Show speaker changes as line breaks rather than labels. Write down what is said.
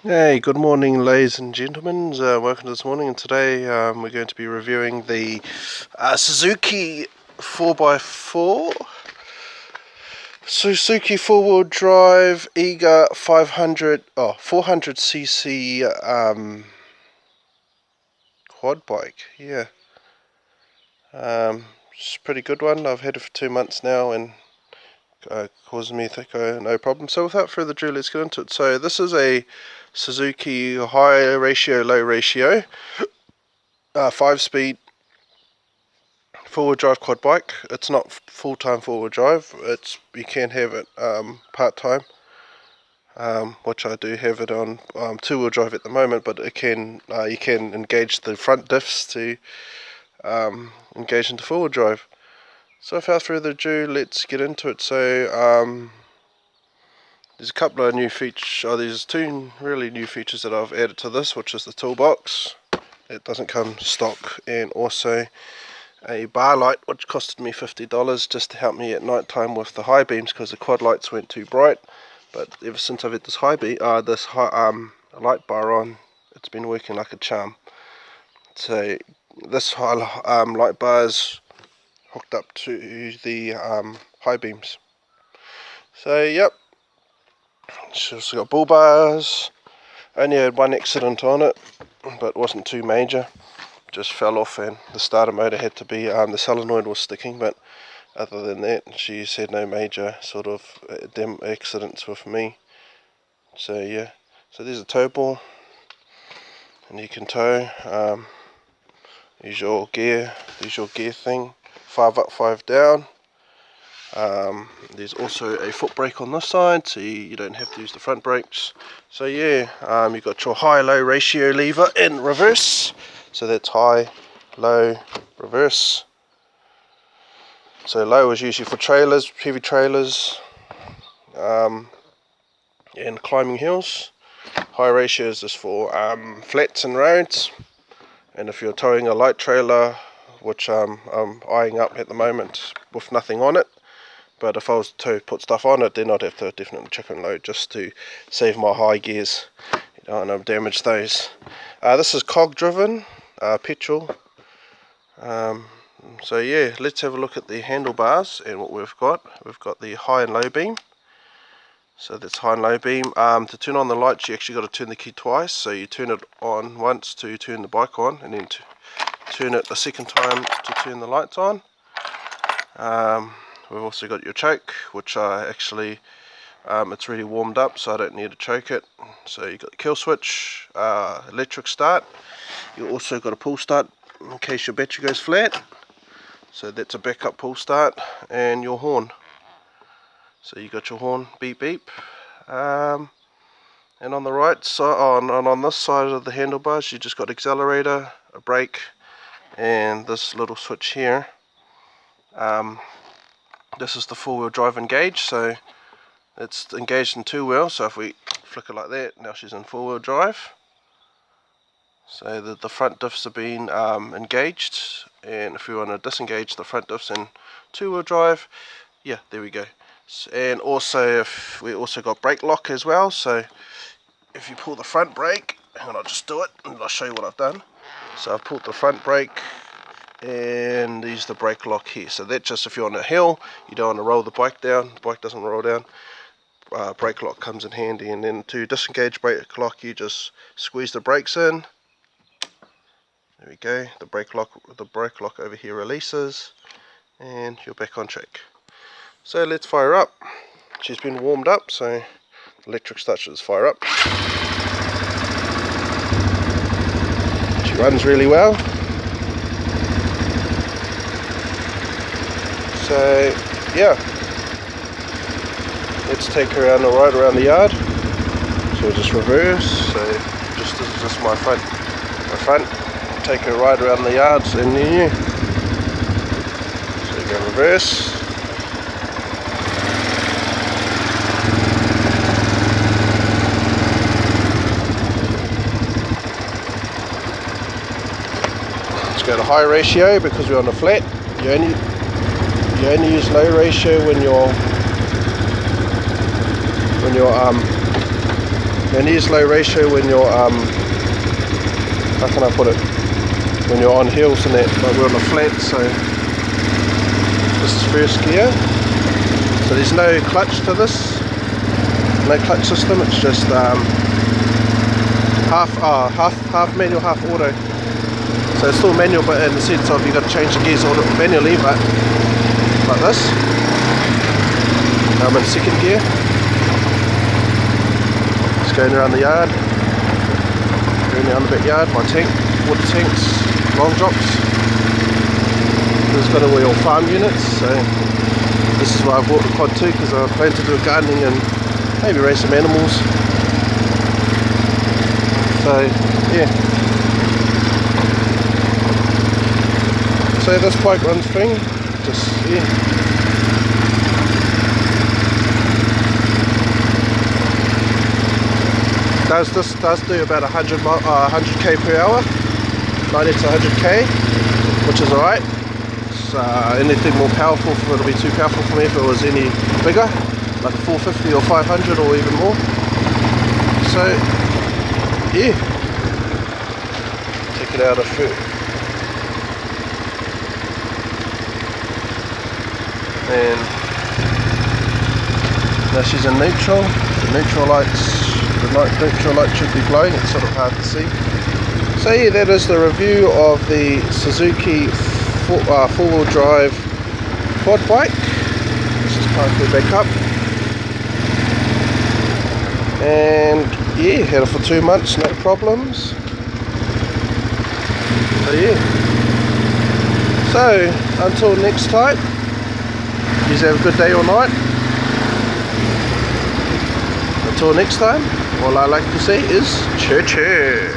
Hey, good morning, ladies and gentlemen. Welcome to this morning, and today we're going to be reviewing the Suzuki 4x4, Suzuki four-wheel drive Eager 400cc quad bike. Yeah, it's a pretty good one. I've had it for 2 months now, and causing me to go no problem. So without further ado, let's get into it. So this is a Suzuki high ratio, low ratio, 5-speed four-wheel drive quad bike. It's not full-time four-wheel drive. You can have it part-time, which I do have it on two-wheel drive at the moment. But you can engage the front diffs to engage into four-wheel drive. So without further ado, let's get into it. So there's a couple of new features. There's two really new features that I've added to this, which is the toolbox. It doesn't come stock, and also a bar light, which costed me $50 just to help me at night time with the high beams because the quad lights weren't too bright. But ever since I've had this light bar on, it's been working like a charm. So this light bar is hooked up to the high beams. So yep, it's also got bull bars. Only had one accident on it, but it wasn't too major. Just fell off, and the starter motor had to be the solenoid was sticking, but other than that she said no major sort of accidents with me. So yeah, so there's a tow ball, and you can tow. Use your gear thing, 5 up 5 down. There's also a foot brake on this side, so you don't have to use the front brakes. So yeah, you've got your high-low ratio lever in reverse. So that's high, low, reverse. So low is usually for trailers, heavy trailers, and climbing hills. High ratio is just for flats and roads. And if you're towing a light trailer, which I'm eyeing up at the moment with nothing on it, but if I was to put stuff on it, then I'd have to definitely check and load just to save my high gears. You don't want to damage those. This is cog driven, petrol. So yeah, let's have a look at the handlebars and what we've got. We've got the high and low beam. So that's high and low beam. To turn on the lights, you actually got to turn the key twice. So you turn it on once to turn the bike on, and then to turn it a second time to turn the lights on. We've also got your choke, which actually it's really warmed up, so I don't need to choke it. So you've got the kill switch, electric start. You've also got a pull start in case your battery goes flat. So that's a backup pull start, and your horn. So you got your horn, beep beep. And on the right side, on this side of the handlebars, you just got accelerator, a brake, and this little switch here. This is the four-wheel drive engage, so it's engaged in two-wheel. So if we flick it like that, now she's in four-wheel drive. So the front diffs are being engaged, and if we want to disengage the front diffs in two-wheel drive, yeah, there we go. And also, if we also got brake lock as well. So if you pull the front brake, and I'll just do it, and I'll show you what I've done. So I've pulled the front brake, and use the brake lock here. So that's just if you're on a hill, you don't want to roll the bike down. The bike doesn't roll down. Brake lock comes in handy, and then to disengage brake lock, you just squeeze the brakes in. There we go. The brake lock over here releases, and you're back on track. So let's fire up. She's been warmed up, so the electric start should just fire up. She runs really well. So yeah, let's take her around right around the yard. So we'll just reverse. So this is just my front. Take her right around the yards, and then so go reverse. Let's go to high ratio because we're on the flat. You only use low ratio when you're And here's low ratio when you're how can I put it? When you're on hills and that, like we're on a flat, so this is first gear. So there's no clutch to this, no clutch system. It's just half manual, half auto. So it's still manual, but in the sense of you've got to change the gears manually, but like this. I'm in second gear. Just going around the yard, going around the backyard, my tank, water tanks, long drops. This has got all your farm units, so this is why I bought the quad too, because I plan to do gardening and maybe raise some animals. So yeah. So this bike runs thing, just yeah. This does do about 100k per hour, 90 to 100k, which is alright. Anything more powerful, it'll be too powerful for me if it was any bigger, like a 450 or 500 or even more. So yeah, take it out of foot. And now she's in neutral. The neutral lights. The neutral light should be glowing, it's sort of hard to see. So yeah, that is the review of the Suzuki four-wheel drive quad bike. Let's just park her back up. And yeah, had it for 2 months, no problems. So yeah. So until next time, you have a good day or night. Until next time, all I like to say is cheer cheer.